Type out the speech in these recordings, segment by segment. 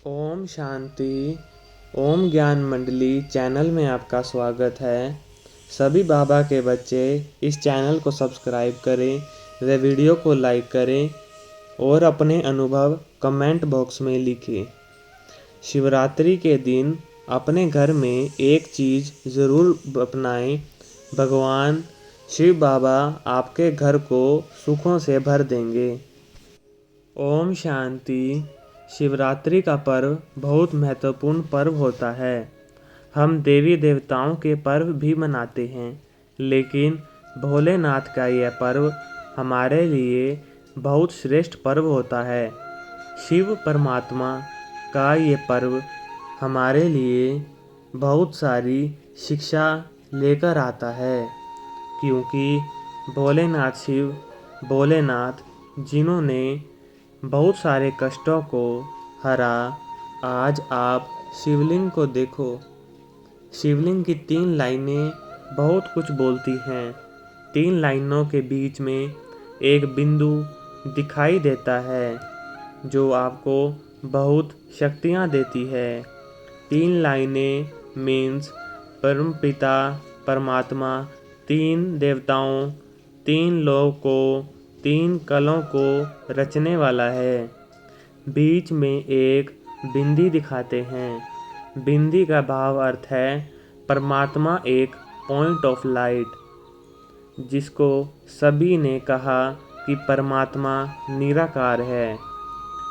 ओम शांति। ओम ज्ञान मंडली चैनल में आपका स्वागत है। सभी बाबा के बच्चे इस चैनल को सब्सक्राइब करें, व वीडियो को लाइक करें और अपने अनुभव कमेंट बॉक्स में लिखें। शिवरात्रि के दिन अपने घर में एक चीज़ ज़रूर अपनाएं। भगवान शिव बाबा आपके घर को सुखों से भर देंगे। ओम शांति। शिवरात्रि का पर्व बहुत महत्वपूर्ण पर्व होता है। हम देवी देवताओं के पर्व भी मनाते हैं, लेकिन भोलेनाथ का यह पर्व हमारे लिए बहुत श्रेष्ठ पर्व होता है। शिव परमात्मा का ये पर्व हमारे लिए बहुत सारी शिक्षा लेकर आता है, क्योंकि भोलेनाथ जिन्होंने बहुत सारे कष्टों को हरा। आज आप शिवलिंग को देखो। शिवलिंग की 3 लाइनें बहुत कुछ बोलती हैं। 3 लाइनों के बीच में एक बिंदु दिखाई देता है, जो आपको बहुत शक्तियाँ देती है। 3 लाइनें मीन्स परमपिता परमात्मा 3 देवताओं, 3 लोगों को, 3 कलों को रचने वाला है। बीच में एक बिंदी दिखाते हैं। बिंदी का भाव अर्थ है परमात्मा एक पॉइंट ऑफ लाइट, जिसको सभी ने कहा कि परमात्मा निराकार है,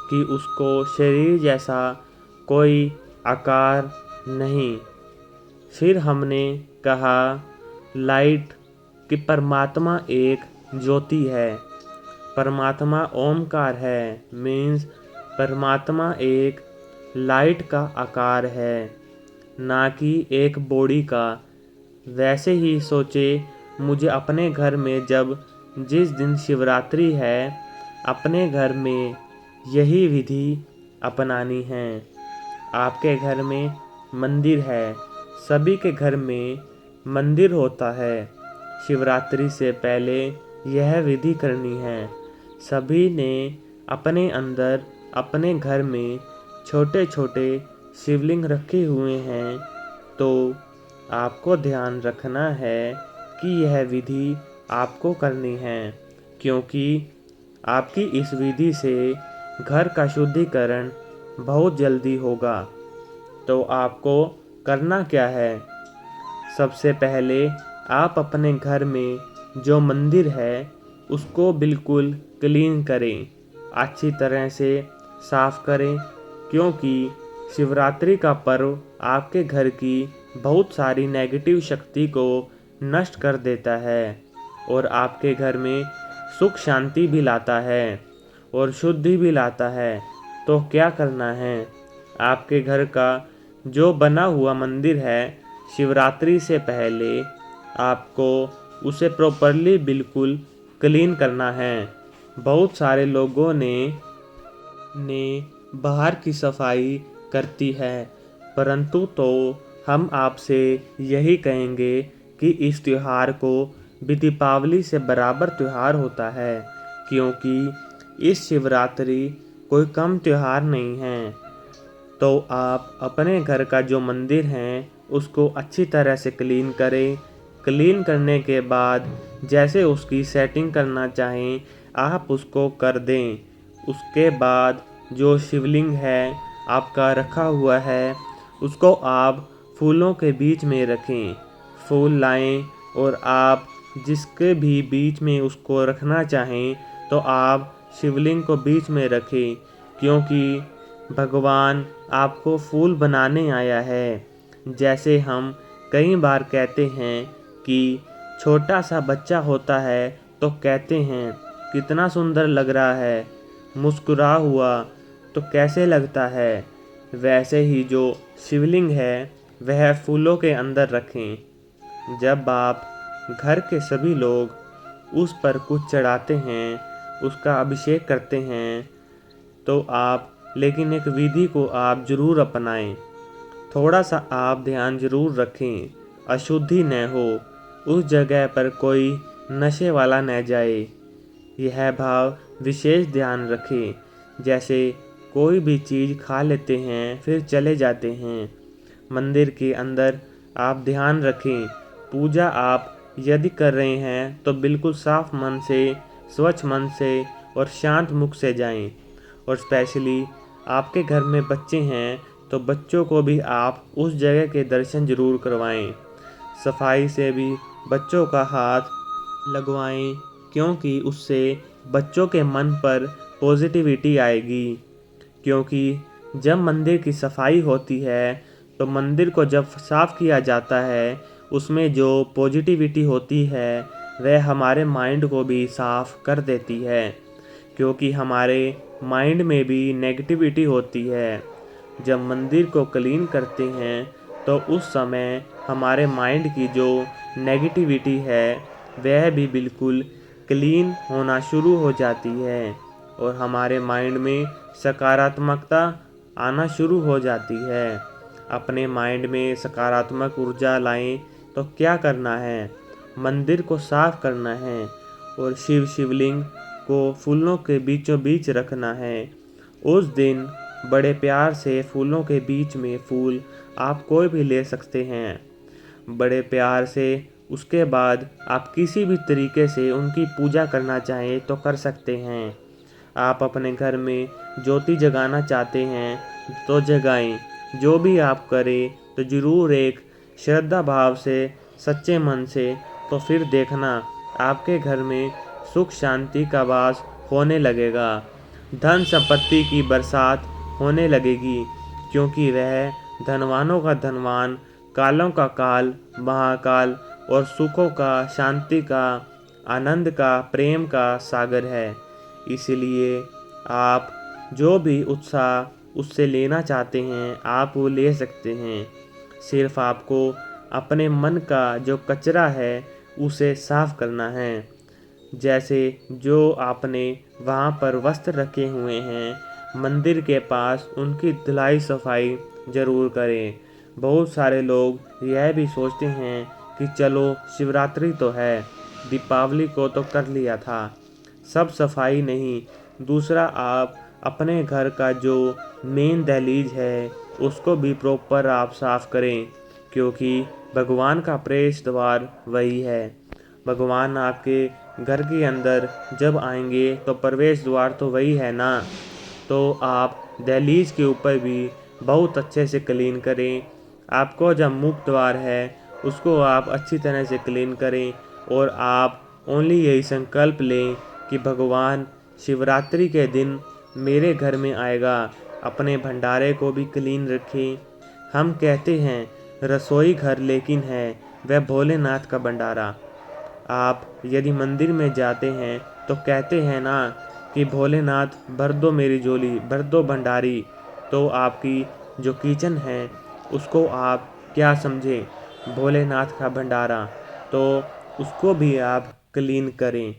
कि उसको शरीर जैसा कोई आकार नहीं। फिर हमने कहा लाइट, कि परमात्मा एक ज्योति है। परमात्मा ओमकार है, मीन्स परमात्मा एक लाइट का आकार है, ना कि एक बॉडी का। वैसे ही सोचे मुझे अपने घर में जिस दिन शिवरात्रि है, अपने घर में यही विधि अपनानी है। आपके घर में मंदिर है, सभी के घर में मंदिर होता है। शिवरात्रि से पहले यह विधि करनी है। सभी ने अपने अंदर अपने घर में छोटे छोटे शिवलिंग रखे हुए हैं, तो आपको ध्यान रखना है कि यह विधि आपको करनी है, क्योंकि आपकी इस विधि से घर का शुद्धिकरण बहुत जल्दी होगा। तो आपको करना क्या है? सबसे पहले आप अपने घर में जो मंदिर है उसको बिल्कुल क्लीन करें, अच्छी तरह से साफ करें, क्योंकि शिवरात्रि का पर्व आपके घर की बहुत सारी नेगेटिव शक्ति को नष्ट कर देता है और आपके घर में सुख शांति भी लाता है और शुद्धि भी लाता है। तो क्या करना है? आपके घर का जो बना हुआ मंदिर है, शिवरात्रि से पहले आपको उसे प्रॉपरली बिल्कुल क्लीन करना है। बहुत सारे लोगों ने बाहर की सफाई करती है, परंतु तो हम आपसे यही कहेंगे कि इस त्यौहार को भी दीपावली से बराबर त्यौहार होता है, क्योंकि इस शिवरात्रि कोई कम त्यौहार नहीं है। तो आप अपने घर का जो मंदिर है उसको अच्छी तरह से क्लीन करें। क्लीन करने के बाद जैसे उसकी सेटिंग करना चाहें आप उसको कर दें। उसके बाद जो शिवलिंग है आपका रखा हुआ है, उसको आप फूलों के बीच में रखें। फूल लाएं और आप जिसके भी बीच में उसको रखना चाहें तो आप शिवलिंग को बीच में रखें, क्योंकि भगवान आपको फूल बनाने आया है। जैसे हम कई बार कहते हैं कि छोटा सा बच्चा होता है तो कहते हैं कितना सुंदर लग रहा है, मुस्कुरा हुआ तो कैसे लगता है। वैसे ही जो शिवलिंग है वह फूलों के अंदर रखें। जब आप घर के सभी लोग उस पर कुछ चढ़ाते हैं, उसका अभिषेक करते हैं, तो आप लेकिन एक विधि को आप जरूर अपनाएं। थोड़ा सा आप ध्यान जरूर रखें, अशुद्धि न हो, उस जगह पर कोई नशे वाला न जाए। यह भाव विशेष ध्यान रखें। जैसे कोई भी चीज़ खा लेते हैं फिर चले जाते हैं। मंदिर के अंदर आप ध्यान रखें। पूजा आप यदि कर रहे हैं तो बिल्कुल साफ मन से, स्वच्छ मन से और शांत मुख से जाएं। और स्पेशली आपके घर में बच्चे हैं तो बच्चों को भी आप उस जगह के दर्शन जरूर करवाएं। सफाई से भी बच्चों का हाथ लगवाएं, क्योंकि उससे बच्चों के मन पर पॉजिटिविटी आएगी। क्योंकि जब मंदिर की सफाई होती है तो मंदिर को जब साफ़ किया जाता है, उसमें जो पॉजिटिविटी होती है वह हमारे माइंड को भी साफ़ कर देती है। क्योंकि हमारे माइंड में भी नेगेटिविटी होती है। जब मंदिर को क्लीन करते हैं तो उस समय हमारे माइंड की जो नेगेटिविटी है वह भी बिल्कुल क्लीन होना शुरू हो जाती है और हमारे माइंड में सकारात्मकता आना शुरू हो जाती है। अपने माइंड में सकारात्मक ऊर्जा लाएं तो क्या करना है, मंदिर को साफ करना है और शिवलिंग को फूलों के बीचों बीच रखना है। उस दिन बड़े प्यार से फूलों के बीच में फूल आप कोई भी ले सकते हैं, बड़े प्यार से। उसके बाद आप किसी भी तरीके से उनकी पूजा करना चाहें तो कर सकते हैं। आप अपने घर में ज्योति जगाना चाहते हैं तो जगाएं। जो भी आप करें तो ज़रूर एक श्रद्धा भाव से, सच्चे मन से, तो फिर देखना आपके घर में सुख शांति का वास होने लगेगा। धन संपत्ति की बरसात होने लगेगी, क्योंकि वह धनवानों का धनवान, कालों का काल, महाकाल और सुखों का, शांति का, आनंद का, प्रेम का सागर है। इसलिए आप जो भी उत्साह उससे लेना चाहते हैं आप वो ले सकते हैं। सिर्फ आपको अपने मन का जो कचरा है उसे साफ करना है। जैसे जो आपने वहाँ पर वस्त्र रखे हुए हैं मंदिर के पास, उनकी धुलाई सफाई ज़रूर करें। बहुत सारे लोग यह भी सोचते हैं कि चलो शिवरात्रि तो है, दीपावली को तो कर लिया था, सब सफाई नहीं। दूसरा, आप अपने घर का जो मेन दहलीज है उसको भी प्रॉपर आप साफ करें, क्योंकि भगवान का प्रवेश द्वार वही है। भगवान आपके घर के अंदर जब आएंगे तो प्रवेश द्वार तो वही है ना। तो आप दहलीज के ऊपर भी बहुत अच्छे से क्लीन करें। आपको जब मुख्य द्वार है उसको आप अच्छी तरह से क्लीन करें और आप ओनली यही संकल्प लें कि भगवान शिवरात्रि के दिन मेरे घर में आएगा। अपने भंडारे को भी क्लीन रखें। हम कहते हैं रसोई घर, लेकिन है वह भोलेनाथ का भंडारा। आप यदि मंदिर में जाते हैं तो कहते हैं ना कि भोलेनाथ भर दो मेरी झोली, भर दो भंडारी। तो आपकी जो किचन है उसको आप क्या समझें, भोलेनाथ का भंडारा। तो उसको भी आप क्लीन करें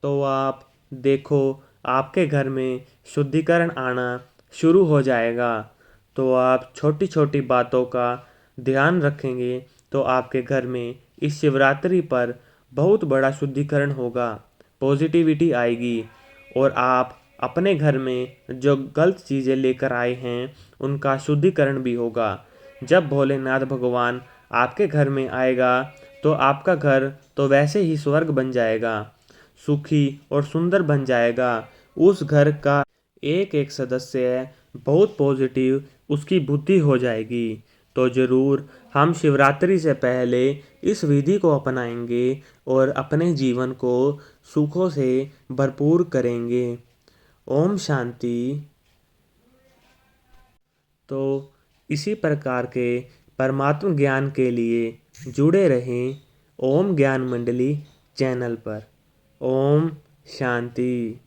तो आप देखो आपके घर में शुद्धिकरण आना शुरू हो जाएगा। तो आप छोटी छोटी बातों का ध्यान रखेंगे तो आपके घर में इस शिवरात्रि पर बहुत बड़ा शुद्धिकरण होगा, पॉजिटिविटी आएगी और आप अपने घर में जो गलत चीज़ें लेकर आए हैं उनका शुद्धिकरण भी होगा। जब भोलेनाथ भगवान आपके घर में आएगा तो आपका घर तो वैसे ही स्वर्ग बन जाएगा, सुखी और सुंदर बन जाएगा। उस घर का एक एक सदस्य बहुत पॉजिटिव, उसकी बुद्धि हो जाएगी। तो ज़रूर हम शिवरात्रि से पहले इस विधि को अपनाएंगे और अपने जीवन को सुखों से भरपूर करेंगे। ओम शांति। तो इसी प्रकार के परमात्म ज्ञान के लिए जुड़े रहें ओम ज्ञान मंडली चैनल पर। ओम शांति।